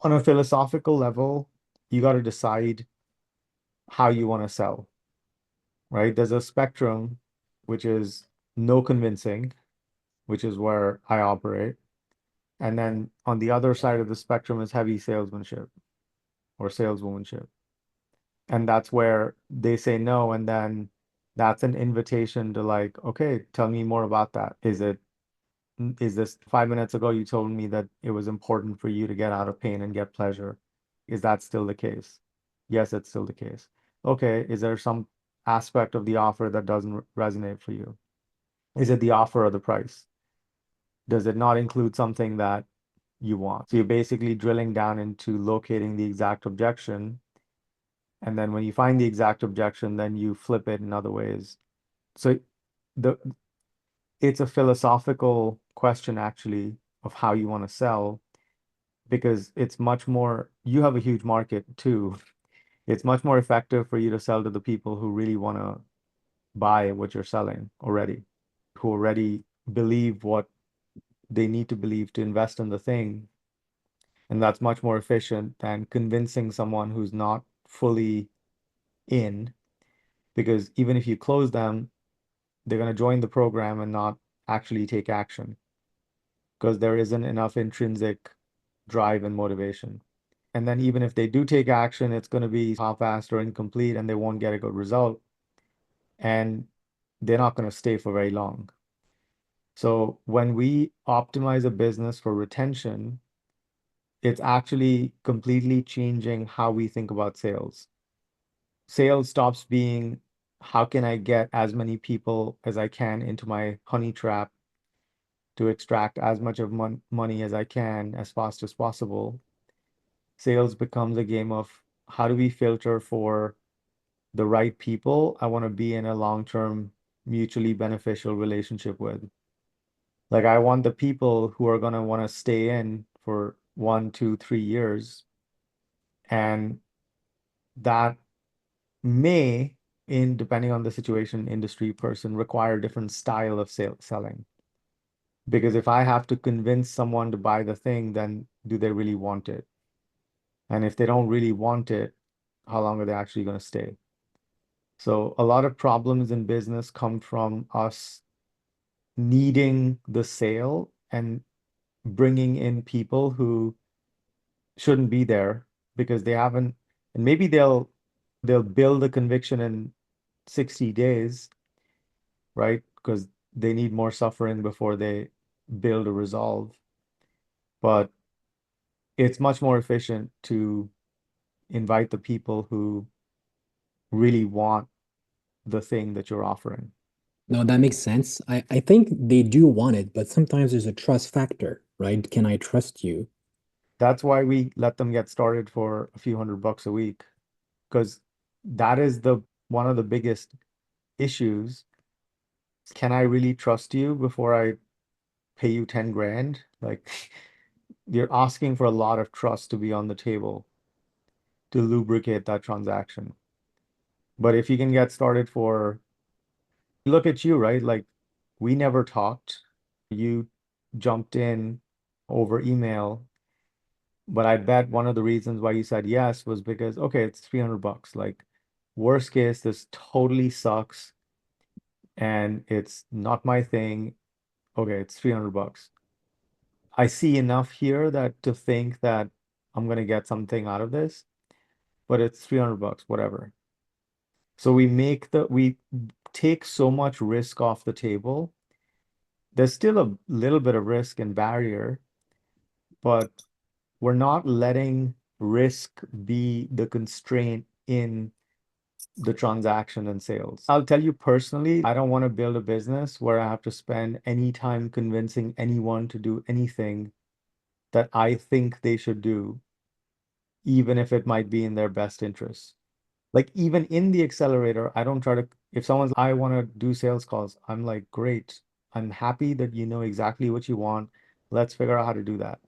On a philosophical level, you got to decide how you want to sell, right? There's a spectrum, which is no convincing, which is where I operate. And then on the other side of the spectrum is heavy salesmanship or saleswomanship. And that's where they say no. And then that's an invitation to like, okay, tell me more about that. Is this 5 minutes ago you told me that it was important for you to get out of pain and get pleasure? Is that still the case? Yes, it's still the case. Okay, is there some aspect of the offer that doesn't resonate for you? Is it the offer or the price? Does it not include something that you want? So you're basically drilling down into locating the exact objection. And then when you find the exact objection, then you flip it in other ways. So the it's a philosophical question actually of how you want to sell because it's much more, you have a huge market too. It's much more effective for you to sell to the people who really want to buy what you're selling already, who already believe what they need to believe to invest in the thing. And that's much more efficient than convincing someone who's not fully in, because even if you close them, they're going to join the program and not actually take action because there isn't enough intrinsic drive and motivation. And then even if they do take action, it's going to be half-assed or incomplete and they won't get a good result. And they're not going to stay for very long. So when we optimize a business for retention, it's actually completely changing how we think about sales. Sales stops being how can I get as many people as I can into my honey trap to extract as much of money as I can as fast as possible. Sales becomes a game of how do we filter for the right people I want to be in a long-term, mutually beneficial relationship with. Like I want the people who are going to want to stay in for 1, 2, 3 years. And that may, in depending on the situation, industry person, require a different style of selling. Because if I have to convince someone to buy the thing, then do they really want it? And if they don't really want it, how long are they actually going to stay? So a lot of problems in business come from us needing the sale and bringing in people who shouldn't be there because they haven't, and maybe they'll build a conviction in 60 days, right? Because they need more suffering before they build a resolve. But it's much more efficient to invite the people who really want the thing that you're offering. No, that makes sense. I think they do want it, but sometimes there's a trust factor, right? Can I trust you? That's why we let them get started for a few $100 a week, because that is the one of the biggest issues. Can I really trust you before I pay you 10 grand? Like you're asking for a lot of trust to be on the table to lubricate that transaction. But if you can get started for, look at you, right? Like we never talked. You jumped in over email, but I bet one of the reasons why you said yes was because, okay, it's $300. Like worst case, this totally sucks and it's not my thing. Okay, it's $300. I see enough here that to think that I'm gonna get something out of this, but it's $300, whatever. So we take so much risk off the table. There's still a little bit of risk and barrier, but we're not letting risk be the constraint in the transaction and sales. I'll tell you personally, I don't want to build a business where I have to spend any time convincing anyone to do anything that I think they should do, even if it might be in their best interest. Like even in the accelerator, I don't try to, if someone's, I want to do sales calls, I'm like, great. I'm happy that you know exactly what you want. Let's figure out how to do that.